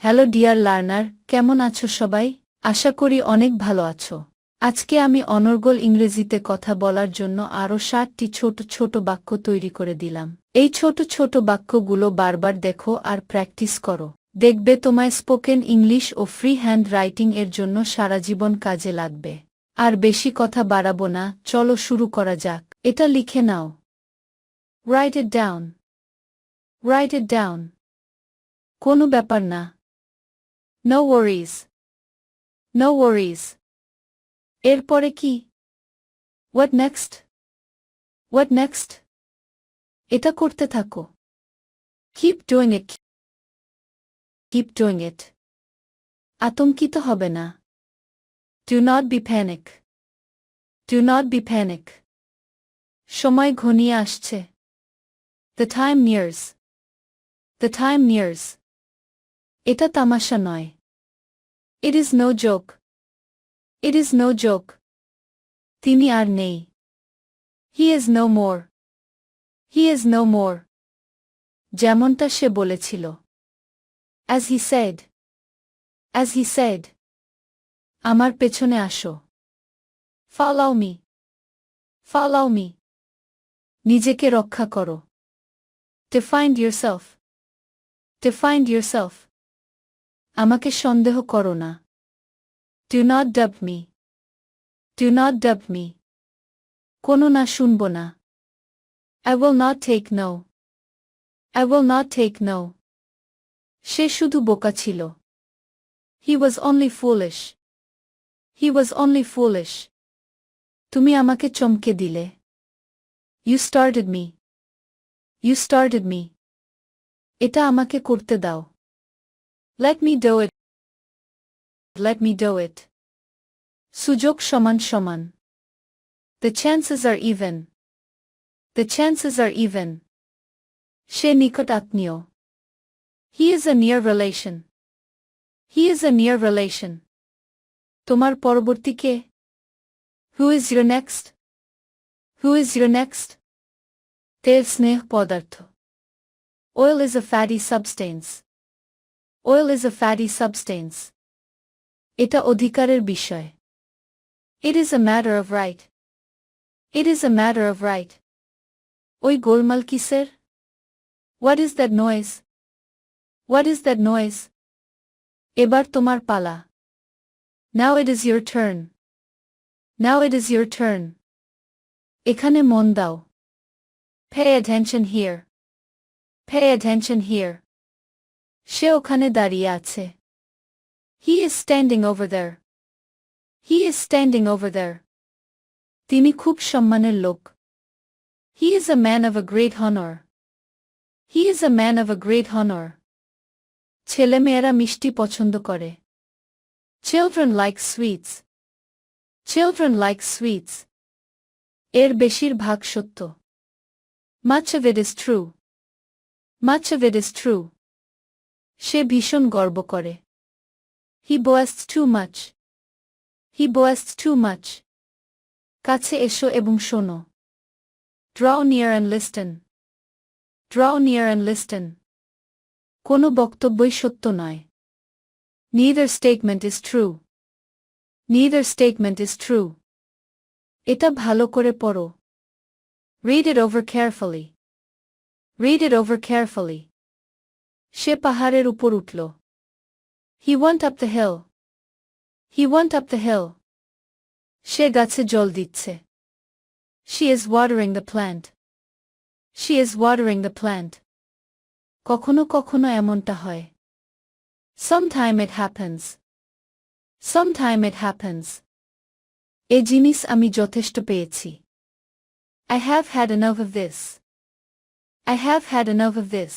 Hello dear learner, কেমন আছো সবাই? আশা করি অনেক ভালো আছো। আজকে আমি অনর্গল ইংরেজিতে কথা বলার জন্য আরও 7টি ছোট ছোট বাক্য তৈরি করে দিলাম। এই ছোট ছোট বাক্যগুলো বারবার দেখো আর প্র্যাকটিস করো। দেখবে তোমায় স্পোকেন ইংলিশ ও ফ্রি হ্যান্ড রাইটিং এর জন্য সারা জীবন কাজে লাগবে। আর বেশি কথা বাড়াবো না, চলো শুরু করা যাক। এটা লিখে নাও। Write it down. Write it down. কোনো ব্যাপার না। No worries. No worries. এরপরে কি? What next? What next? এটা করতে থাকো। Keep doing it. Keep doing it. আতঙ্কিত হবে না। Do not be panic. Do not be panic. সময় ঘনিয়ে আসছে। The time nears. The time nears. এটা তামাশা নয়। It is no joke. It is no joke. তিনি আর নেই। He is no more. He is no more. যেমনটা সে বলেছিল। As he said. As he said. আমার পেছনে আসো। Follow me. Follow me. নিজেকে রক্ষা করো। Defend yourself. Defend yourself. আমাকে সন্দেহ করো না। Do not doubt me. Do not doubt me. কোনো না শুনব না। I will not take no. I will not take no. সে শুধু বোকা ছিল। He was only foolish. He was only foolish. তুমি আমাকে চমকে দিলে। You started me. You started me. এটা আমাকে করতে দাও। Let me do it. Let me do it. সুযোগ সমান সমান। The chances are even. The chances are even. সে নিকট আত্মীয়। He is a near relation. He is a near relation. তোমার পরবর্তী কে? Who is your next? Who is your next? তেল স্নেহ পদার্থ। Oil is a fatty substance. Oil is a fatty substance. এটা অধিকারের বিষয়। It is a matter of right. It is a matter of right. ওই গোলমাল কিসের? What is that noise? What is that noise? এবার তোমার পালা। Now it is your turn. Now it is your turn. এখানে মন দাও। Pay attention here. Pay attention here. সে ওখানে দাঁড়িয়ে আছে। He is standing over there. He is standing over there. তিনি খুব সম্মানের লোক। He is a man of a great honor. He is a man of a great honor. ছেলেমেয়েরা মিষ্টি পছন্দ করে। Children like sweets. Children like sweets. এর বেশিরভাগ সত্য। Much of it is true. Much of it is true. সে ভীষণ গর্ব করে। He boasts too much. He boasts too much. কাছে এসো এবং শোনো। Draw near and listen. Draw near and listen. কোনো বক্তব্যই সত্য নয়। Neither statement is true. Neither statement is true. এটা ভালো করে পড়ো। Read it over carefully. Read it over carefully. সে পাহাড়ের উপর উঠল। He went up the hill. He went up the hill. সে গাছে জল দিচ্ছে। She is watering the plant. She is watering the plant. কখনো কখনো এমনটা হয়। Sometime it happens. Sometime it happens. এ জিনিস আমি যথেষ্ট পেয়েছি। I have had enough of this. I have had enough of this.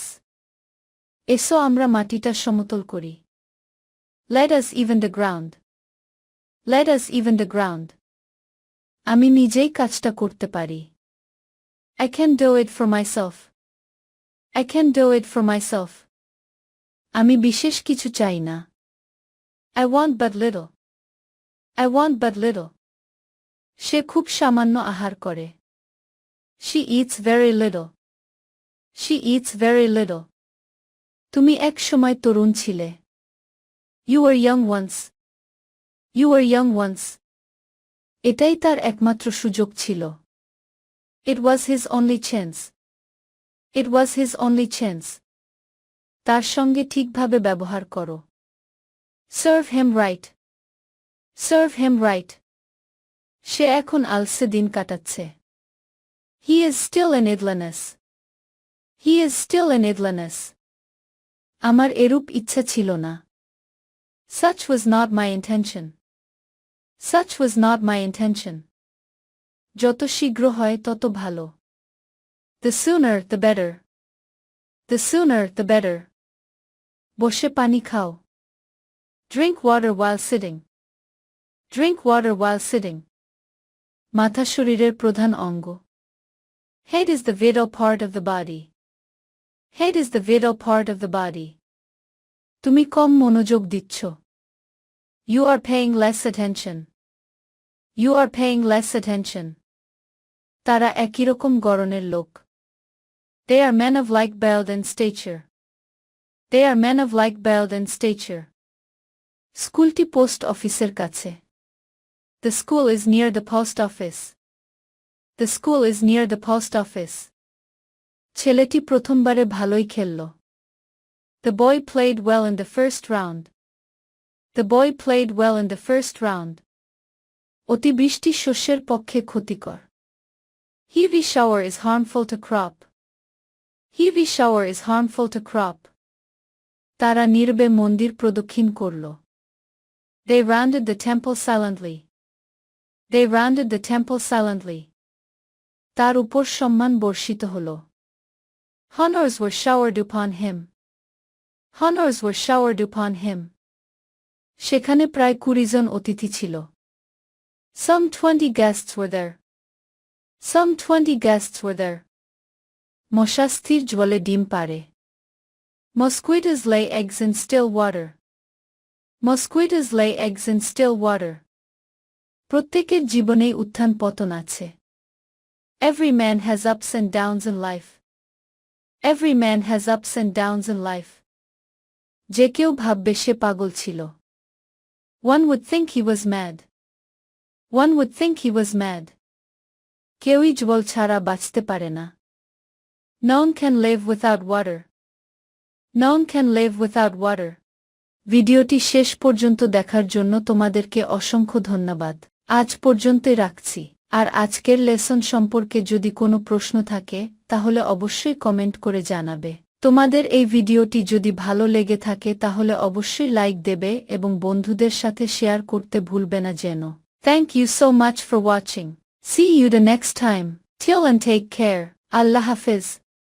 এসো আমরা মাটিটা সমতল করি। Let us even the ground. Let us even the ground. আমি নিজেই কাজটা করতে পারি। I can do it for myself. I can do it for myself. আমি বিশেষ কিছু চাই না। I want but little. I want but little. সে খুব সামান্য আহার করে। She eats very little. She eats very little. তুমি এক সময় তরুণ ছিলে। You were young once. You were young once. এটাই তার একমাত্র সুযোগ ছিল। It was his only chance. It was his only chance. তার সঙ্গে ঠিকভাবে ব্যবহার করো। Serve him right. Serve him right. সে এখন আলসে দিন কাটাচ্ছে। He is still in idleness. He is still in idleness. আমার এরূপ ইচ্ছা ছিল না। Such was not my intention. Such was not my intention. যত শীঘ্র হয় তত ভালো। The sooner the better. The sooner the better. বসে পানি খাও। Drink water while sitting. Drink water while sitting. মাথা শরীরের প্রধান অঙ্গ। Head is the vital part of the body. Head is the vital part of the body. তুমি কম মনোযোগ দিচ্ছ। You are paying less attention. You are paying less attention. তারা একই রকম গড়নের লোক। They are men of like build and stature. They are men of like build and stature. স্কুলটি post অফিসের কাছে। The school is near the post office. The school is near the post office. ছেলেটি প্রথমবারে ভালোই খেলল। The boy played well in the first round. The boy played well in the first round. অতিবৃষ্টি শস্যের পক্ষে ক্ষতিকর। Heavy shower is harmful to crop. Heavy shower is harmful to crop. তারা নীরবে মন্দির প্রদক্ষিণ করল। They rounded the temple silently. They rounded the temple silently. তার উপর সম্মান বর্ষিত হল। Honors were showered upon him. Honors were showered upon him. সেখানে প্রায় 20 জন অতিথি ছিল। Some 20 guests were there. Some 20 guests were there. মশা স্থির জলে ডিম পাড়ে। Mosquitoes lay eggs in still water. Mosquitoes lay eggs in still water. প্রত্যেকের জীবনেই উত্থান পতন আছে। Every man has ups and downs in life. Every man has ups and downs in life. যে কেউ ভাববে সে পাগল ছিল। One would think he was mad. One would think he was mad. কেউই জল ছাড়া বাঁচতে পারে না। None can live without water. None can live without water. ভিডিওটি শেষ পর্যন্ত দেখার জন্য তোমাদেরকে অসংখ্য ধন্যবাদ। আজ পর্যন্তই রাখছি। আর আজকের লেসন সম্পর্কে যদি কোনো প্রশ্ন থাকে তাহলে অবশ্যই কমেন্ট করে জানাবে। তোমাদের এই ভিডিওটি যদি ভালো লেগে থাকে তাহলে অবশ্যই লাইক দেবে এবং বন্ধুদের সাথে শেয়ার করতে ভুলবে না যেন। Thank you so much for watching. See you the next time. Till and take care. Allah Hafiz.